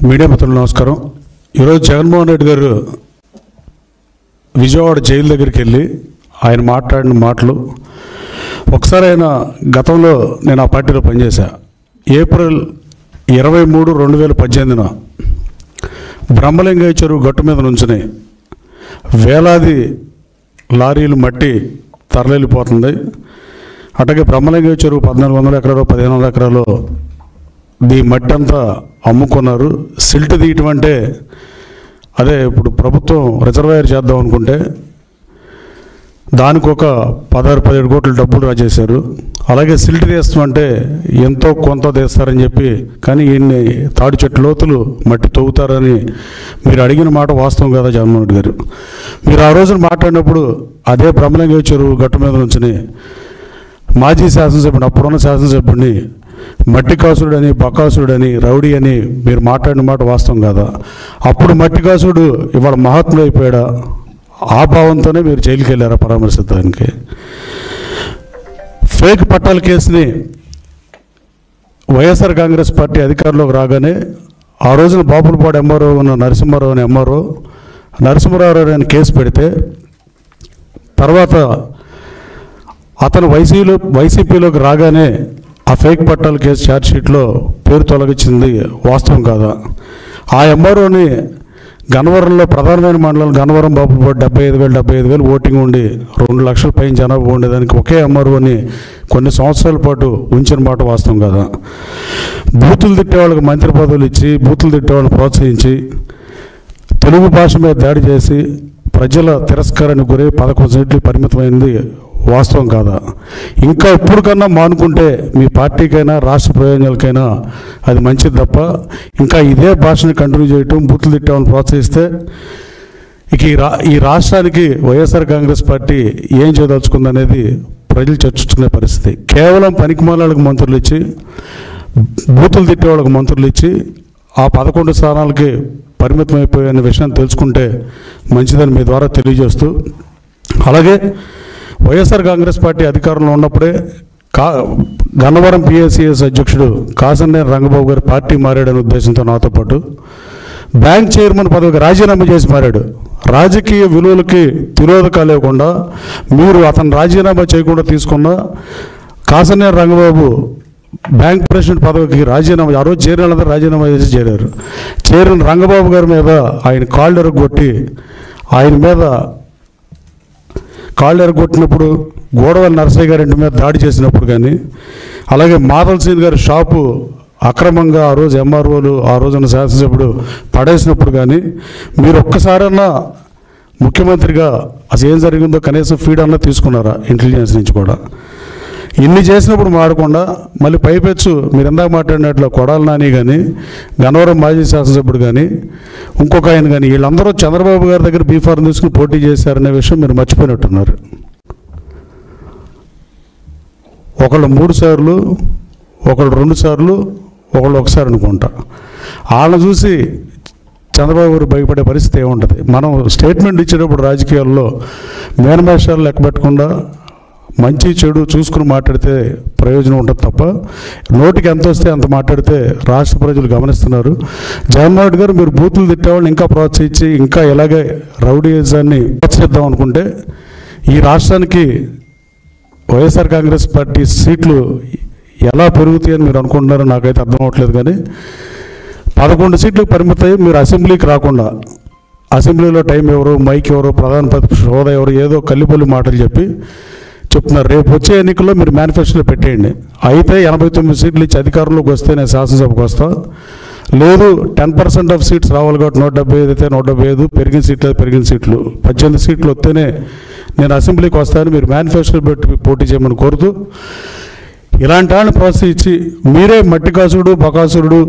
Media మిత్రులు నమస్కారం. ఈరోజు జగన్మోహన్ రెడ్డి గారు విజయవాడ జైలు దగ్గరికి వెళ్ళి ఆయన మాట్లాడిన మాటలు ఒకసారి ఆయన గతంలో నేను ఆ పార్టీలో పనిచేశా. ఏప్రిల్ 23, 2018 బ్రహ్మలింగయ్య చెరువు గట్టు మీద నుంచుని వేలాది లారీలు మట్టి తరలిపోతుంది. అట్లాగే బ్రహ్మలింగయ్య చెరువు 1400 ఎకరాలు 1500 ఎకరాలు ఈ మట్టి అంతా అమ్ముకున్నారు. సిల్ట్ తీయటం అంటే అదే ఇప్పుడు ప్రభుత్వం రిజర్వాయర్ చేద్దాం అనుకుంటే దానికి ఒక 16-17 కోట్ల డబ్బులు రాజేశారు. అలాగే సిల్ట్ తీస్తామంటే ఎంతో కొంత తీస్తారని చెప్పి, కానీ ఈయన్ని తాడి చెట్టు లోతులు మట్టి తవ్వుతారని మీరు అడిగిన మాట వాస్తవం కదా జగన్మోహన్ రెడ్డి గారు. మీరు ఆ రోజున మాట్లాడినప్పుడు అదే బ్రహ్మలింగయ్య చెరువు గట్టు మీద నుంచి మాజీ శాసనసభ్యుడు, అప్పుడున్న శాసనసభ్యుడిని మట్టి కాసుడని, బకాసుడని, రౌడీ అని మీరు మాట్లాడిన మాట వాస్తవం కాదా? అప్పుడు మట్టి కాసుడు ఇవాళ మహాత్ముడు అయిపోయాడా? ఆ భావంతోనే మీరు జైలుకి వెళ్ళారా పరామర్శించడానికి? ఫేక్ పట్టాల కేసుని వైఎస్ఆర్ కాంగ్రెస్ పార్టీ అధికారంలోకి రాగానే ఆ రోజున బాపులపాడు ఎంఆర్ఓ ఉన్న నరసింహారావు అని నరసింహారావు అని కేసు పెడితే తర్వాత అతను వైసీపీలోకి రాగానే ఆ ఫేక్ పట్టాల కేసు ఛార్జ్షీట్లో పేరు తొలగించింది వాస్తవం కాదా? ఆ ఎంఆర్ఓని గన్నవరంలో ప్రధానమైన మండలం గన్నవరం బాపులపాడు 75,000 ఓటింగ్ ఉండి 2 లక్షల పైన జనాభా ఉండేదానికి ఒకే ఎంఆర్ఓని కొన్ని సంవత్సరాల పాటు ఉంచిన మాట వాస్తవం కాదా? బూతులు తిట్టేవాళ్ళకి మంత్రి పదవులు ఇచ్చి, బూతులు తిట్టేవాళ్ళని ప్రోత్సహించి, తెలుగు భాష మీద దాడి చేసి ప్రజల తిరస్కారానికి గురై 11 సీట్లు పరిమితమైంది వాస్తవం కాదా? ఇంకా ఇప్పటికన్నా మానుకుంటే మీ పార్టీకైనా రాష్ట్ర ప్రయోజనాలకైనా అది మంచిది తప్ప ఇంకా ఇదే భాషని కంటిన్యూ చేయటం, బూతులు తిట్టామని ప్రోత్సహిస్తే ఇక ఈ రాష్ట్రానికి వైఎస్ఆర్ కాంగ్రెస్ పార్టీ ఏం చేయదలుచుకుందనేది ప్రజలు చర్చించుకునే పరిస్థితి. కేవలం పనికిమాలకు మంత్రులు ఇచ్చి, బూతులు తిట్టేవాళ్ళకి మంత్రులు ఇచ్చి ఆ 11 స్థానాలకి పరిమితం అయిపోయిన విషయం తెలుసుకుంటే మంచిదని మీ ద్వారా తెలియజేస్తూ, అలాగే వైఎస్ఆర్ కాంగ్రెస్ పార్టీ అధికారంలో ఉన్నప్పుడే గన్నవరం పిఎస్సిఎస్ అధ్యక్షుడు కాసన్నేని రంగబాబు గారు పార్టీ మారాడనే ఉద్దేశంతో నాతో పాటు బ్యాంక్ చైర్మన్ పదవికి రాజీనామా చేసి మారాడు. రాజకీయ విలువలకి తిరోధకాలు లేకుండా మీరు అతను రాజీనామా చేయకుండా తీసుకున్న కాసన్నేని రంగబాబు బ్యాంక్ ప్రెసిడెంట్ పదవికి రాజీనామా, ఆ రోజు చేరిన వాళ్ళందరూ రాజీనామా చేసి చేరారు. చేరిన రంగబాబు గారి మీద ఆయన కాళ్ళు ఎరగొట్టి, ఆయన మీద కాళ్ళు ఎరగొట్టినప్పుడు గోడవల్లి నరసయ్య గారి ఇంటి మీద దాడి చేసినప్పుడు కానీ, అలాగే మాధవ్ సీన్ గారి షాపు అక్రమంగా ఆ రోజు ఎంఆర్ఓలు ఆ రోజున శాసనసభ్యుడు పడేసినప్పుడు కానీ మీరు ఒక్కసారన్నా ముఖ్యమంత్రిగా అసలు ఏం జరిగిందో కనీసం ఫీడ్ అన్నా తీసుకున్నారా ఇంటెలిజెన్స్ నుంచి కూడా? ఇన్ని చేసినప్పుడు మారకుండా మళ్ళీ పైపెచ్చు మీరు ఎందాక మాట్లాడినట్లు కొడాలి నాని కానీ, గన్నవరం మాజీ శాసనసభ్యుడు కానీ, ఇంకొక ఆయన కానీ, వీళ్ళందరూ చంద్రబాబు గారి దగ్గర బీఫార్మ్ తీసుకుని పోటీ చేశారనే విషయం మీరు మర్చిపోయినట్టున్నారు. ఒకళ్ళు 3 సార్లు, ఒకళ్ళు 2 సార్లు, ఒకళ్ళు 1 సారి అనుకుంటా. వాళ్ళని చూసి చంద్రబాబు గారు భయపడే పరిస్థితి ఏముంటుంది? మనం స్టేట్మెంట్ ఇచ్చేటప్పుడు రాజకీయాల్లో మేనమేషాలు లెక్క పెట్టకుండా మంచి చెడు చూసుకుని మాట్లాడితే ప్రయోజనం ఉంటుంది తప్ప నోటికి ఎంత వస్తే అంత మాట్లాడితే రాష్ట్ర ప్రజలు గమనిస్తున్నారు. జగన్మోహన్ రెడ్డి గారు మీరు బూతులు తిట్టేవాళ్ళని ఇంకా ప్రోత్సహించి ఇంకా ఇలాగే రౌడీయిజాన్ని ప్రోత్సహిద్దాం అనుకుంటే ఈ రాష్ట్రానికి వైఎస్ఆర్ కాంగ్రెస్ పార్టీ సీట్లు ఎలా పెరుగుతాయని మీరు అనుకుంటున్నారో నాకైతే అర్థం అవ్వట్లేదు. కానీ 11 సీట్లకు పరిమితమై మీరు అసెంబ్లీకి రాకుండా, అసెంబ్లీలో టైం ఎవరు, మైక్ ఎవరు, ప్రధాన ప్రతిపక్ష హోదా ఎవరు, ఏదో కల్లిపల్లి మాటలు చెప్తున్నారు. రేపు వచ్చే ఎన్నికల్లో మీరు మేనిఫెస్టోలో పెట్టేయండి. అయితే 89 సీట్లు ఇచ్చి అధికారంలోకి వస్తే నేను శాసనసభకు వస్తా, లేదు 10% ఆఫ్ సీట్స్ రావాలి కాబట్టి 175 అయితే 175, పెరిగిన సీట్లు 18 సీట్లు వస్తేనే నేను అసెంబ్లీకి వస్తానని మీరు మేనిఫెస్టో పెట్టి పోటీ చేయమని కోరుతూ, ఇలాంటి వాళ్ళని ప్రోత్సహించి మీరే మట్టి కాసుడు, బకాసురుడు